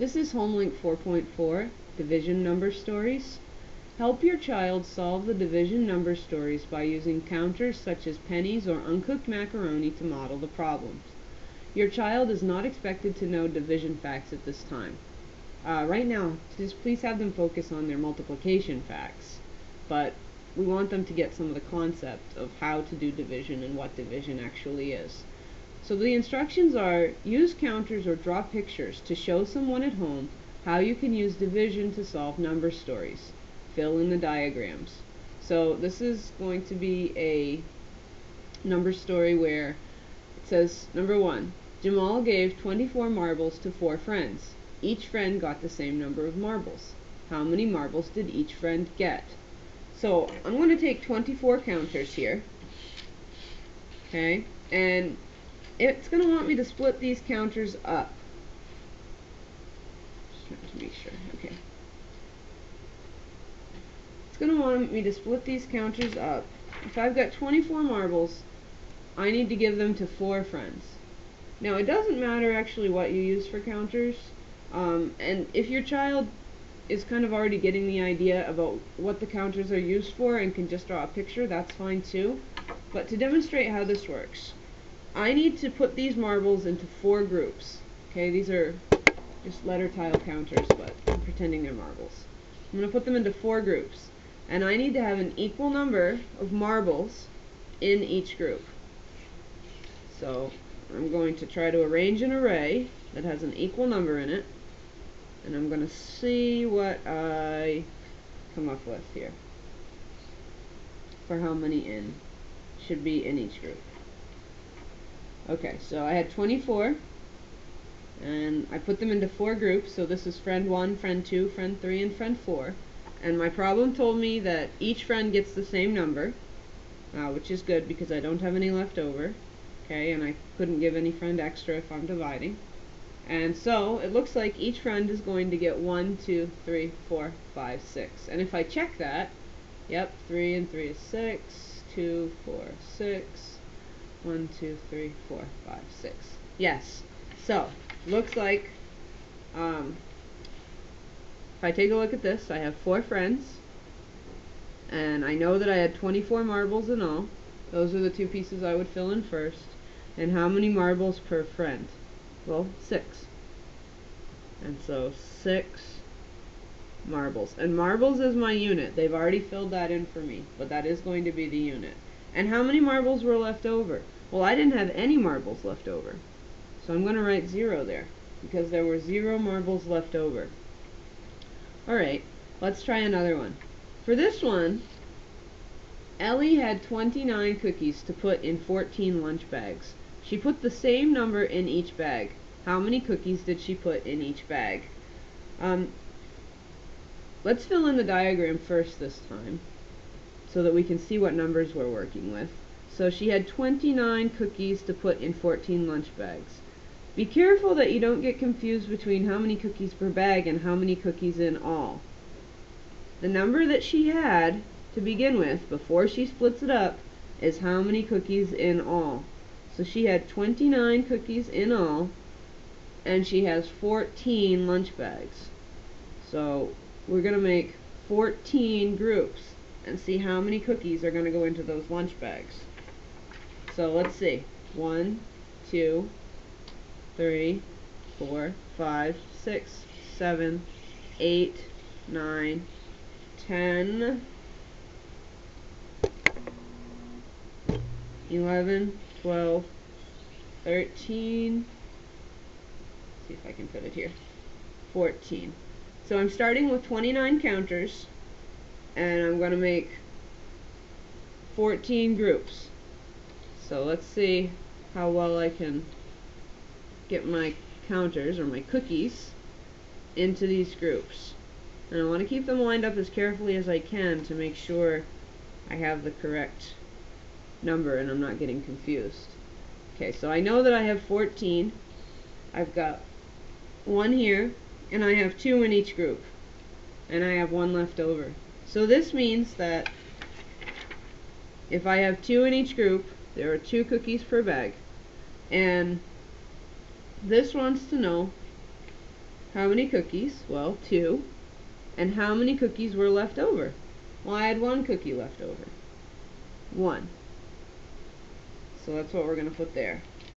This is Homelink 4.4, Division Number Stories. Help your child solve the division number stories by using counters such as pennies or uncooked macaroni to model the problems. Your child is not expected to know division facts at this time. Right now, just please have them focus on their multiplication facts, but we want them to get some of the concept of how to do division and what division actually is. So the instructions are: use counters or draw pictures to show someone at home how you can use division to solve number stories. Fill in the diagrams. So this is going to be a number story where it says, number 1, Jamal gave 24 marbles to 4 friends. Each friend got the same number of marbles. How many marbles did each friend get? So I'm going to take 24 counters here, okay, and it's going to want me to split these counters up. Just trying to make sure, okay. It's going to want me to split these counters up. If I've got 24 marbles, I need to give them to 4 friends. Now it doesn't matter actually what you use for counters, and if your child is kind of already getting the idea about what the counters are used for and can just draw a picture, that's fine too. But to demonstrate how this works, I need to put these marbles into 4 groups. Okay, these are just letter tile counters, but I'm pretending they're marbles. I'm going to put them into 4 groups, and I need to have an equal number of marbles in each group. So I'm going to try to arrange an array that has an equal number in it, and I'm going to see what I come up with here for how many in should be in each group. Okay, so I had 24, and I put them into 4 groups. So this is friend 1, friend 2, friend 3, and friend 4. And my problem told me that each friend gets the same number, which is good because I don't have any left over. Okay, and I couldn't give any friend extra if I'm dividing. And so it looks like each friend is going to get 1, 2, 3, 4, 5, 6. And if I check that, yep, 3 and 3 is 6, 2, 4, 6, 1, 2, 3, 4, 5, 6. Yes. So, looks like, if I take a look at this, I have 4 friends, and I know that I had 24 marbles in all. Those are the 2 pieces I would fill in first. And how many marbles per friend? Well, 6. And so 6 marbles. And marbles is my unit. They've already filled that in for me, but that is going to be the unit. And how many marbles were left over? Well, I didn't have any marbles left over. So I'm going to write 0 there, because there were 0 marbles left over. Alright, let's try another one. For this one, Ellie had 29 cookies to put in 14 lunch bags. She put the same number in each bag. How many cookies did she put in each bag? Let's fill in the diagram first this time, so that we can see what numbers we're working with. So she had 29 cookies to put in 14 lunch bags. Be careful that you don't get confused between how many cookies per bag and how many cookies in all. The number that she had to begin with, before she splits it up, is how many cookies in all. So she had 29 cookies in all, and she has 14 lunch bags. So we're going to make 14 groups and see how many cookies are going to go into those lunch bags. So let's see. 1, 2, 3, 4, 5, 6, 7, 8, 9, 10, 11, 12, 13, let's see if I can put it here, 14. So I'm starting with 29 counters, and I'm going to make 14 groups. So let's see how well I can get my counters, or my cookies, into these groups. And I want to keep them lined up as carefully as I can to make sure I have the correct number and I'm not getting confused. Okay, so I know that I have 14. I've got 1 here, and I have 2 in each group, and I have 1 left over. So this means that if I have 2 in each group, there are 2 cookies per bag. And this wants to know How many cookies? Well, 2. And how many cookies were left over? Well, I had 1 cookie left over. 1. So that's what we're going to put there.